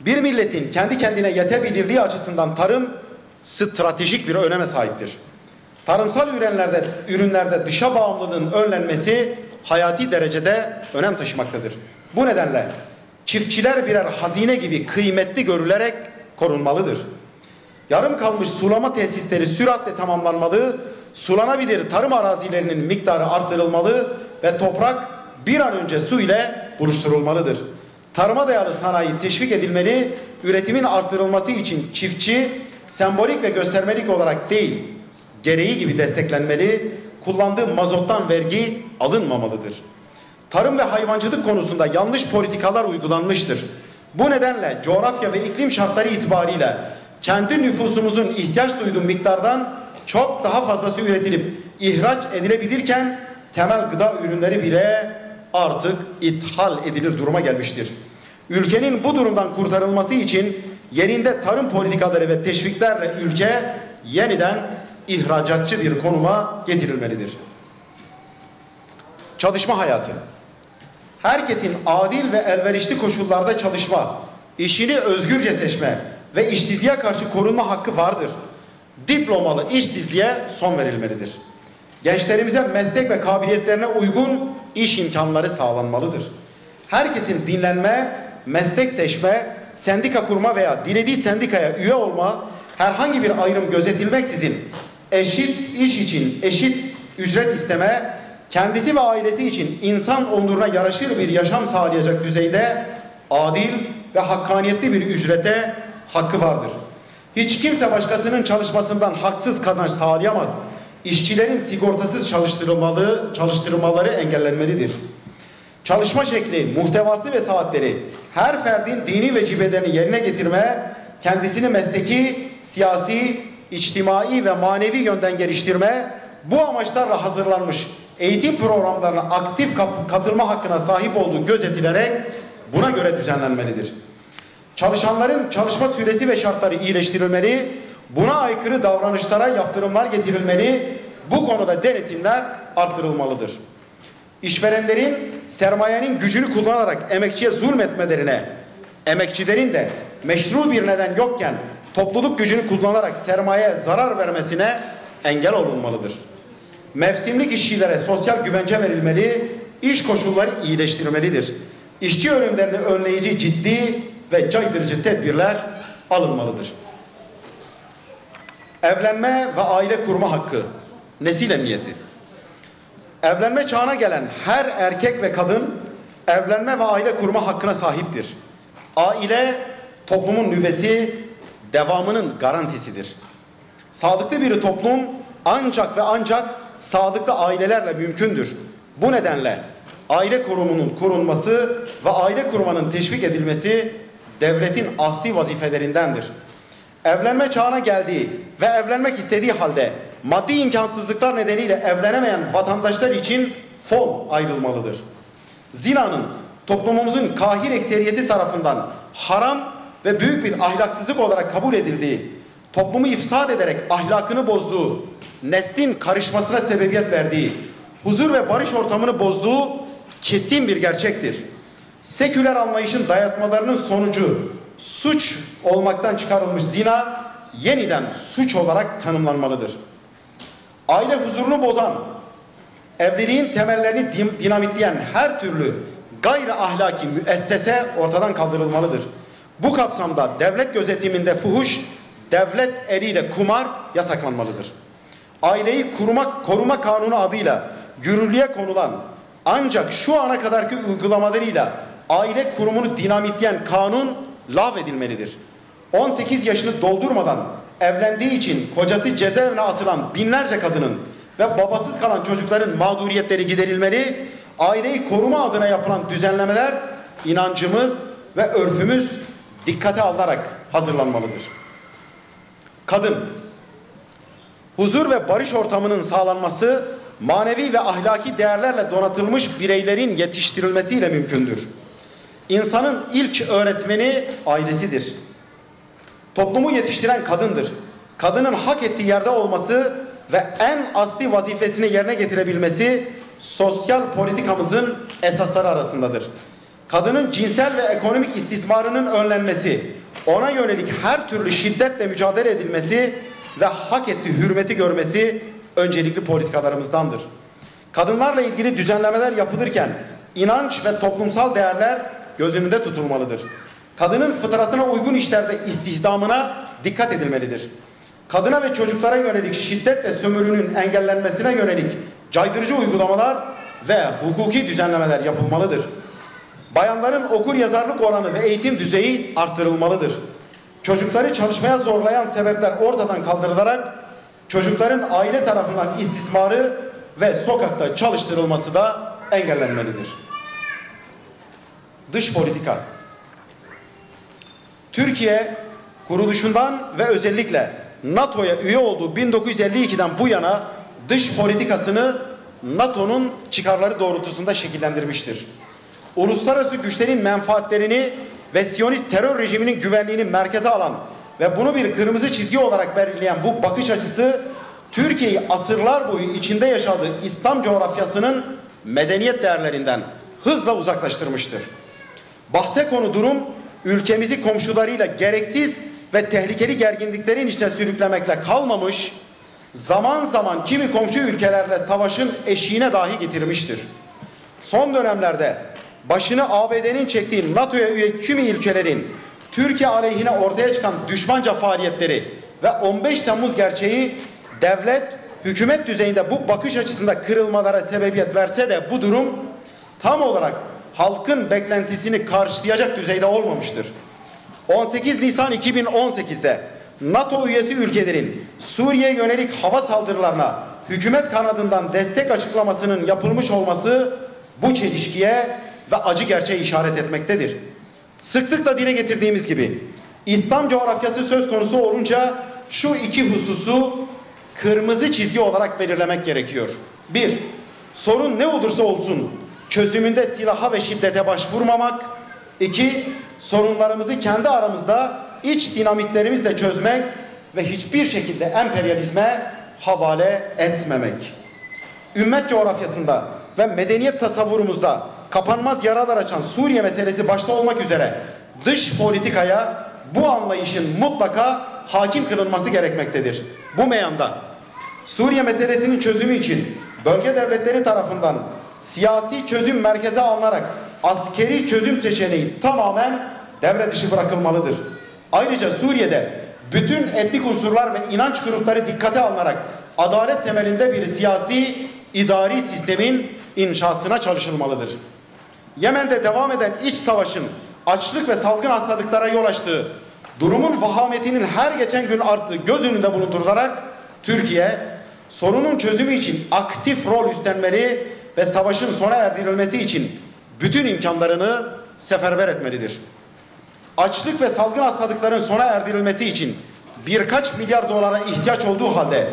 Bir milletin kendi kendine yetebilirliği açısından tarım stratejik bir öneme sahiptir. Tarımsal ürünlerde dışa bağımlılığın önlenmesi hayati derecede önem taşımaktadır. Bu nedenle çiftçiler birer hazine gibi kıymetli görülerek korunmalıdır. Yarım kalmış sulama tesisleri süratle tamamlanmalı, sulanabilir tarım arazilerinin miktarı artırılmalı ve toprak bir an önce su ile buluşturulmalıdır. Tarıma dayalı sanayi teşvik edilmeli, üretimin artırılması için çiftçi sembolik ve göstermelik olarak değil, gereği gibi desteklenmeli, kullandığı mazottan vergi alınmamalıdır. Tarım ve hayvancılık konusunda yanlış politikalar uygulanmıştır. Bu nedenle coğrafya ve iklim şartları itibariyle kendi nüfusumuzun ihtiyaç duyduğu miktardan çok daha fazlası üretilip ihraç edilebilirken temel gıda ürünleri bile artık ithal edilir duruma gelmiştir. Ülkenin bu durumdan kurtarılması için yerinde tarım politikaları ve teşviklerle ülke yeniden ihracatçı bir konuma getirilmelidir. Çalışma hayatı. Herkesin adil ve elverişli koşullarda çalışma, işini özgürce seçme ve işsizliğe karşı korunma hakkı vardır. Diplomalı işsizliğe son verilmelidir. Gençlerimize meslek ve kabiliyetlerine uygun iş imkanları sağlanmalıdır. Herkesin dinlenme, meslek seçme, sendika kurma veya dilediği sendikaya üye olma, herhangi bir ayrım gözetilmeksizin eşit iş için eşit ücret isteme, kendisi ve ailesi için insan onuruna yaraşır bir yaşam sağlayacak düzeyde adil ve hakkaniyetli bir ücrete hakkı vardır. Hiç kimse başkasının çalışmasından haksız kazanç sağlayamaz. İşçilerin sigortasız çalıştırılmaları engellenmelidir. Çalışma şekli, muhtevası ve saatleri her ferdin dini vecibelerini yerine getirme, kendisini mesleki, siyasi, içtimai ve manevi yönden geliştirme, bu amaçlarla hazırlanmış eğitim programlarına aktif katılma hakkına sahip olduğu gözetilerek buna göre düzenlenmelidir. Çalışanların çalışma süresi ve şartları iyileştirilmeli, buna aykırı davranışlara yaptırımlar getirilmeli, bu konuda denetimler artırılmalıdır. İşverenlerin sermayenin gücünü kullanarak emekçiye zulmetmelerine, emekçilerin de meşru bir neden yokken topluluk gücünü kullanarak sermayeye zarar vermesine engel olunmalıdır. Mevsimlik işçilere sosyal güvence verilmeli, iş koşulları iyileştirilmelidir. İşçi ölümlerini önleyici ciddi ve caydırıcı tedbirler alınmalıdır. Evlenme ve aile kurma hakkı, nesil emniyeti. Evlenme çağına gelen her erkek ve kadın evlenme ve aile kurma hakkına sahiptir. Aile toplumun nüvesi, devamının garantisidir. Sağlıklı bir toplum ancak ve ancak sağlıklı ailelerle mümkündür. Bu nedenle aile kurumunun kurulması ve aile kurmanın teşvik edilmesi devletin asli vazifelerindendir. Evlenme çağına geldiği ve evlenmek istediği halde maddi imkansızlıklar nedeniyle evlenemeyen vatandaşlar için fon ayrılmalıdır. Zinanın toplumumuzun kahir ekseriyeti tarafından haram ve büyük bir ahlaksızlık olarak kabul edildiği, toplumu ifsad ederek ahlakını bozduğu, neslin karışmasına sebebiyet verdiği, huzur ve barış ortamını bozduğu kesin bir gerçektir. Seküler anlayışın dayatmalarının sonucu suç olmaktan çıkarılmış zina yeniden suç olarak tanımlanmalıdır. Aile huzurunu bozan, evliliğin temellerini dinamitleyen her türlü gayri ahlaki müessese ortadan kaldırılmalıdır. Bu kapsamda devlet gözetiminde fuhuş, devlet eliyle kumar yasaklanmalıdır. Aileyi koruma kanunu adıyla yürürlüğe konulan ancak şu ana kadarki uygulamalarıyla aile kurumunu dinamitleyen kanun lağvedilmelidir. 18 yaşını doldurmadan evlendiği için kocası cezaevine atılan binlerce kadının ve babasız kalan çocukların mağduriyetleri giderilmeli, aileyi koruma adına yapılan düzenlemeler inancımız ve örfümüz dikkate alınarak hazırlanmalıdır. Kadın, huzur ve barış ortamının sağlanması, manevi ve ahlaki değerlerle donatılmış bireylerin yetiştirilmesiyle mümkündür. İnsanın ilk öğretmeni ailesidir. Toplumu yetiştiren kadındır. Kadının hak ettiği yerde olması ve en asli vazifesini yerine getirebilmesi sosyal politikamızın esasları arasındadır. Kadının cinsel ve ekonomik istismarının önlenmesi, ona yönelik her türlü şiddetle mücadele edilmesi ve hak ettiği hürmeti görmesi öncelikli politikalarımızdandır. Kadınlarla ilgili düzenlemeler yapılırken inanç ve toplumsal değerler göz önünde tutulmalıdır. Kadının fıtratına uygun işlerde istihdamına dikkat edilmelidir. Kadına ve çocuklara yönelik şiddet ve sömürünün engellenmesine yönelik caydırıcı uygulamalar ve hukuki düzenlemeler yapılmalıdır. Bayanların okur yazarlık oranı ve eğitim düzeyi arttırılmalıdır. Çocukları çalışmaya zorlayan sebepler ortadan kaldırılarak çocukların aile tarafından istismarı ve sokakta çalıştırılması da engellenmelidir. Dış politika. Türkiye kuruluşundan ve özellikle NATO'ya üye olduğu 1952'den bu yana dış politikasını NATO'nun çıkarları doğrultusunda şekillendirmiştir. Uluslararası güçlerin menfaatlerini ve Siyonist terör rejiminin güvenliğini merkeze alan ve bunu bir kırmızı çizgi olarak belirleyen bu bakış açısı Türkiye'yi asırlar boyu içinde yaşadığı İslam coğrafyasının medeniyet değerlerinden hızla uzaklaştırmıştır. Bahse konu durum ülkemizi komşularıyla gereksiz ve tehlikeli gerginliklerin içine sürüklemekle kalmamış, zaman zaman kimi komşu ülkelerle savaşın eşiğine dahi getirmiştir. Son dönemlerde başını ABD'nin çektiği NATO'ya üye kimi ülkelerin Türkiye aleyhine ortaya çıkan düşmanca faaliyetleri ve 15 Temmuz gerçeği devlet, hükümet düzeyinde bu bakış açısında kırılmalara sebebiyet verse de bu durum tam olarak halkın beklentisini karşılayacak düzeyde olmamıştır. 18 Nisan 2018'de NATO üyesi ülkelerin Suriye'ye yönelik hava saldırılarına hükümet kanadından destek açıklamasının yapılmış olması bu çelişkiye ve acı gerçeğe işaret etmektedir. Sıklıkla dile getirdiğimiz gibi İslam coğrafyası söz konusu olunca şu iki hususu kırmızı çizgi olarak belirlemek gerekiyor. 1. Sorun ne olursa olsun çözümünde silaha ve şiddete başvurmamak. 2. Sorunlarımızı kendi aramızda iç dinamiklerimizle çözmek ve hiçbir şekilde emperyalizme havale etmemek. Ümmet coğrafyasında ve medeniyet tasavvurumuzda kapanmaz yaralar açan Suriye meselesi başta olmak üzere dış politikaya bu anlayışın mutlaka hakim kılınması gerekmektedir. Bu meyanda Suriye meselesinin çözümü için bölge devletleri tarafından siyasi çözüm merkeze alınarak askeri çözüm seçeneği tamamen devre dışı bırakılmalıdır. Ayrıca Suriye'de bütün etnik unsurlar ve inanç grupları dikkate alınarak adalet temelinde bir siyasi idari sistemin inşasına çalışılmalıdır. Yemen'de devam eden iç savaşın açlık ve salgın hastalıklara yol açtığı, durumun vahametinin her geçen gün arttığı göz önünde bulundurularak Türkiye sorunun çözümü için aktif rol üstlenmeli ve savaşın sona erdirilmesi için bütün imkanlarını seferber etmelidir. Açlık ve salgın hastalıkların sona erdirilmesi için birkaç milyar dolara ihtiyaç olduğu halde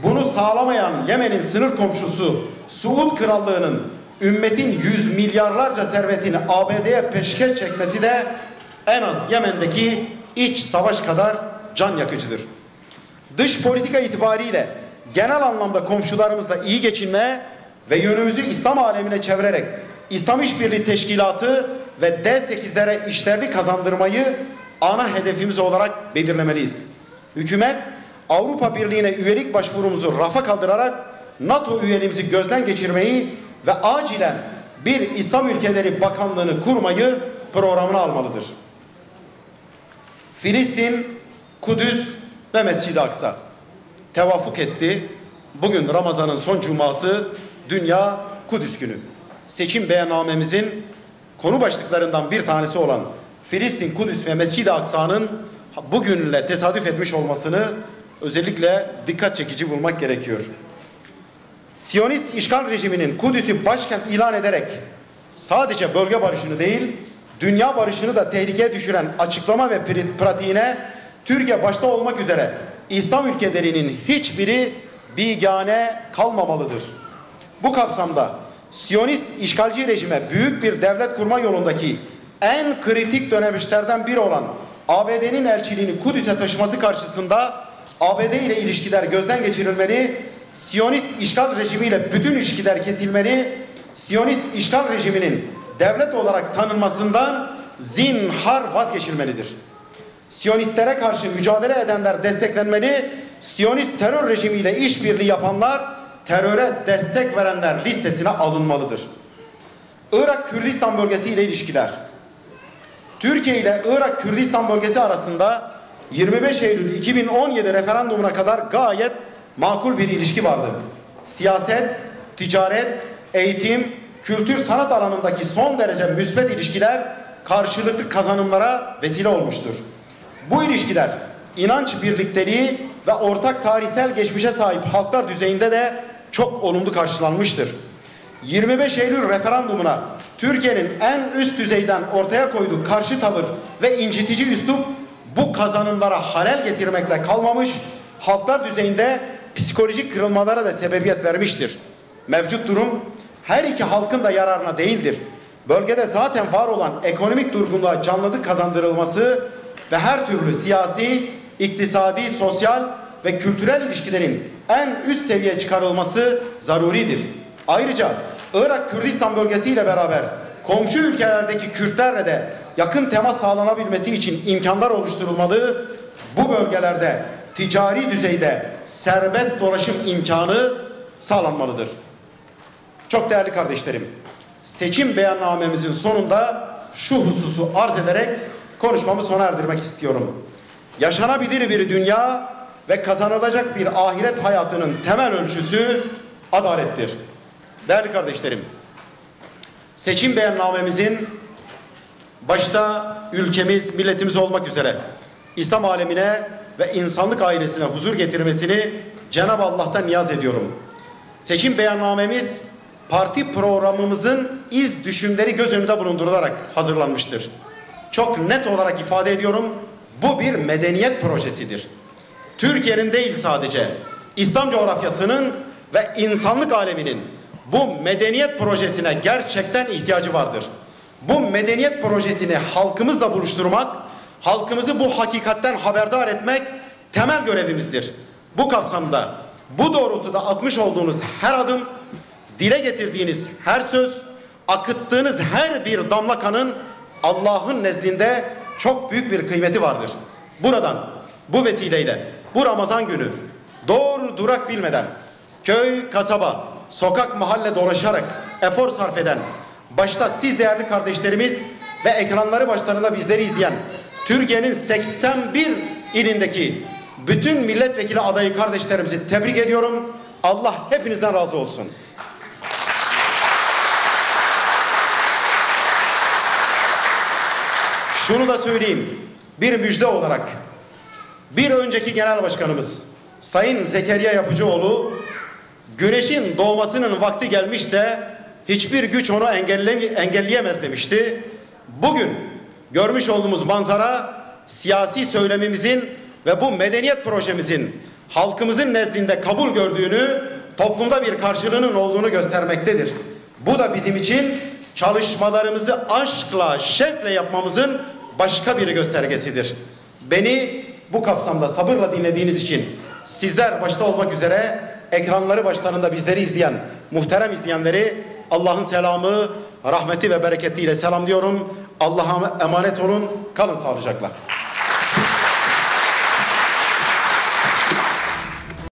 bunu sağlamayan Yemen'in sınır komşusu Suud Krallığı'nın ümmetin yüz milyarlarca servetini ABD'ye peşkeş çekmesi de en az Yemen'deki iç savaş kadar can yakıcıdır. dış politika itibariyle genel anlamda komşularımızla iyi geçinmeye ve yönümüzü İslam alemine çevirerek İslam İşbirliği Teşkilatı ve D8'lere işlerini kazandırmayı ana hedefimiz olarak belirlemeliyiz. Hükümet Avrupa Birliği'ne üyelik başvurumuzu rafa kaldırarak NATO üyeliğimizi gözden geçirmeyi ve acilen bir İslam Ülkeleri Bakanlığı'nı kurmayı programına almalıdır. Filistin, Kudüs ve Mescid-i Aksa tevafuk etti. Bugün Ramazan'ın son cuması, Dünya Kudüs Günü. Seçim beyannamemizin konu başlıklarından bir tanesi olan Filistin, Kudüs ve Mescid-i Aksa'nın bugünle tesadüf etmiş olmasını özellikle dikkat çekici bulmak gerekiyor. Siyonist işgal rejiminin Kudüs'ü başkent ilan ederek sadece bölge barışını değil, dünya barışını da tehlikeye düşüren açıklama ve pratiğine Türkiye başta olmak üzere İslam ülkelerinin hiçbiri bigane kalmamalıdır. Bu kapsamda Siyonist işgalci rejime büyük bir devlet kurma yolundaki en kritik dönemeçlerden biri olan ABD'nin elçiliğini Kudüs'e taşıması karşısında ABD ile ilişkiler gözden geçirilmeli, Siyonist işgal rejimiyle bütün ilişkiler kesilmeli, Siyonist işgal rejiminin devlet olarak tanınmasından zinhar vazgeçilmelidir. Siyonistlere karşı mücadele edenler desteklenmeli, Siyonist terör rejimiyle işbirliği yapanlar teröre destek verenler listesine alınmalıdır. Irak Kürdistan bölgesi ile ilişkiler. Türkiye ile Irak Kürdistan bölgesi arasında 25 Eylül 2017 referandumuna kadar gayet makul bir ilişki vardı. Siyaset, ticaret, eğitim, kültür, sanat alanındaki son derece müsbet ilişkiler karşılıklı kazanımlara vesile olmuştur. Bu ilişkiler inanç birlikteliği ve ortak tarihsel geçmişe sahip halklar düzeyinde de çok olumlu karşılanmıştır. 25 Eylül referandumuna Türkiye'nin en üst düzeyden ortaya koyduğu karşı tavır ve incitici üslup bu kazanımlara halel getirmekle kalmamış, halklar düzeyinde psikolojik kırılmalara da sebebiyet vermiştir. Mevcut durum her iki halkın da yararına değildir. Bölgede zaten var olan ekonomik durgunluğa canlılık kazandırılması ve her türlü siyasi, iktisadi, sosyal ve kültürel ilişkilerin en üst seviyeye çıkarılması zaruridir. Ayrıca Irak Kürdistan bölgesiyle beraber komşu ülkelerdeki Kürtlerle de yakın temas sağlanabilmesi için imkanlar oluşturulmalı. Bu bölgelerde ticari düzeyde serbest dolaşım imkanı sağlanmalıdır. Çok değerli kardeşlerim, seçim beyannamemizin sonunda şu hususu arz ederek konuşmamı sona erdirmek istiyorum. Yaşanabilir bir dünya ve kazanılacak bir ahiret hayatının temel ölçüsü adalettir. Değerli kardeşlerim, seçim beyannamemizin başta ülkemiz, milletimiz olmak üzere İslam alemine ve insanlık ailesine huzur getirmesini Cenab-ı Allah'tan niyaz ediyorum. Seçim beyannamemiz parti programımızın iz düşümleri göz önünde bulundurularak hazırlanmıştır. Çok net olarak ifade ediyorum, bu bir medeniyet projesidir. Türkiye'nin değil sadece, İslam coğrafyasının ve insanlık aleminin bu medeniyet projesine gerçekten ihtiyacı vardır. Bu medeniyet projesini halkımızla buluşturmak, halkımızı bu hakikatten haberdar etmek temel görevimizdir. Bu kapsamda, bu doğrultuda atmış olduğunuz her adım, dile getirdiğiniz her söz, akıttığınız her bir damla kanın Allah'ın nezdinde çok büyük bir kıymeti vardır. Buradan, bu vesileyle, bu Ramazan günü doğru durak bilmeden köy, kasaba, sokak, mahalle dolaşarak efor sarf eden, başta siz değerli kardeşlerimiz ve ekranları başlarında bizleri izleyen Türkiye'nin 81 ilindeki bütün milletvekili adayı kardeşlerimizi tebrik ediyorum. Allah hepinizden razı olsun. Şunu da söyleyeyim, bir müjde olarak bir önceki genel başkanımız Sayın Zekeriya Yapıcıoğlu, güneşin doğmasının vakti gelmişse hiçbir güç onu engelleyemez demişti. Bugün görmüş olduğumuz manzara siyasi söylemimizin ve bu medeniyet projemizin halkımızın nezdinde kabul gördüğünü, toplumda bir karşılığının olduğunu göstermektedir. Bu da bizim için çalışmalarımızı aşkla, şevkle yapmamızın başka bir göstergesidir. Beni bu kapsamda sabırla dinlediğiniz için sizler başta olmak üzere ekranları başlarında bizleri izleyen muhterem izleyenleri Allah'ın selamı, rahmeti ve bereketiyle selamlıyorum. Allah'a emanet olun. Kalın sağlıcakla.